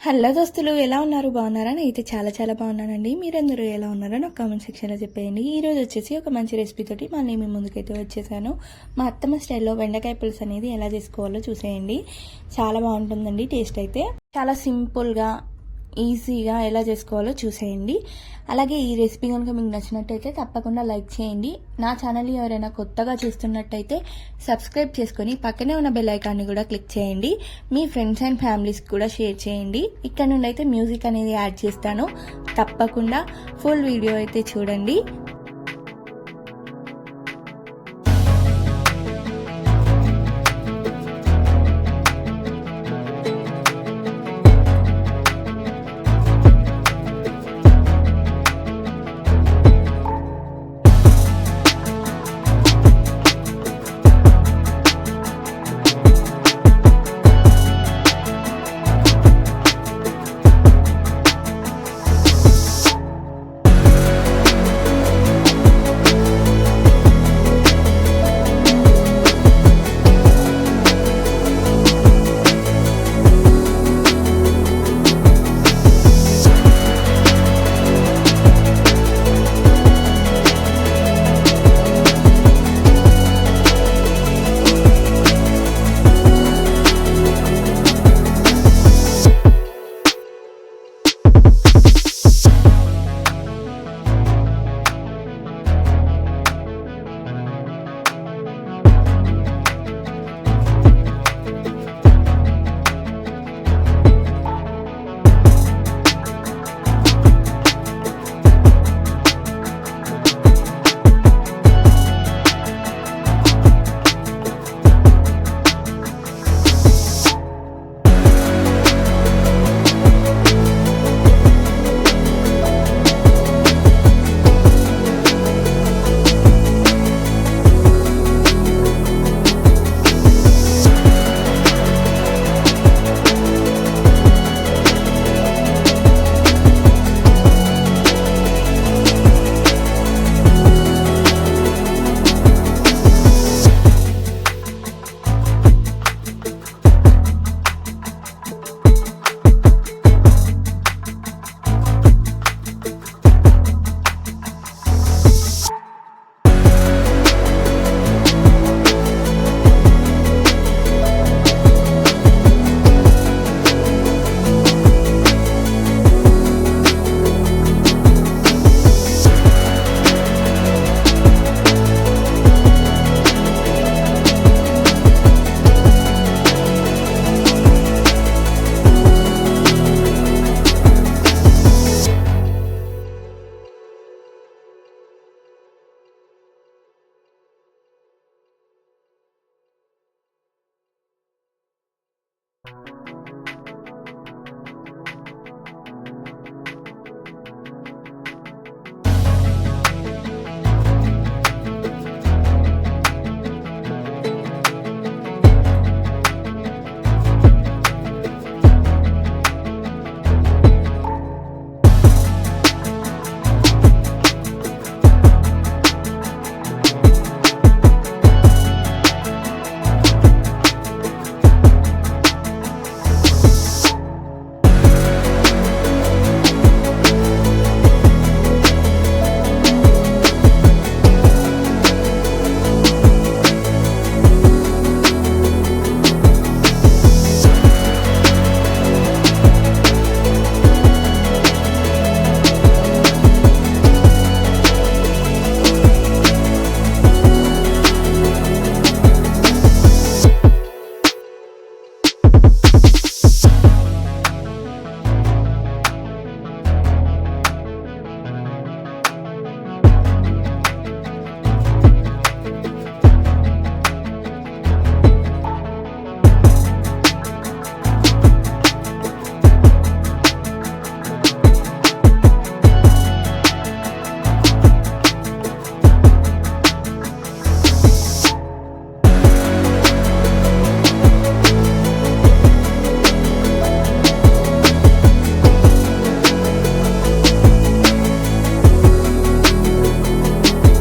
Hello దోస్తులు, ఎలా ఉన్నారు? బాగున్నారా? నేనైతే చాలా బాగున్నానండి. మీరందరూ ఎలా ఉన్నారో నాకు కామెంట్ సెక్షన్లో చెప్పేయండి. ఈరోజు వచ్చేసి ఒక మంచి రెసిపీ తోటి మళ్ళీ మీ ముందుకైతే వచ్చేసాను. మా అత్తమ్మ స్టైల్లో బెండకాయ పులుసు అనేది ఎలా చేసుకోవాలో చూసేయండి. చాలా బాగుంటుందండి. టేస్ట్ అయితే చాలా సింపుల్గా ఈజీగా ఎలా చేసుకోవాలో చూసేయండి. అలాగే ఈ రెసిపీ కనుక మీకు నచ్చినట్టయితే తప్పకుండా లైక్ చేయండి. నా ఛానల్ని ఎవరైనా కొత్తగా చూస్తున్నట్టయితే సబ్స్క్రైబ్ చేసుకొని పక్కనే ఉన్న బెల్ ఐకాన్ని కూడా క్లిక్ చేయండి. మీ ఫ్రెండ్స్ అండ్ ఫ్యామిలీస్కి కూడా షేర్ చేయండి. ఇక్కడ నుండి అయితే మ్యూజిక్ అనేది యాడ్ చేస్తాను. తప్పకుండా ఫుల్ వీడియో అయితే చూడండి.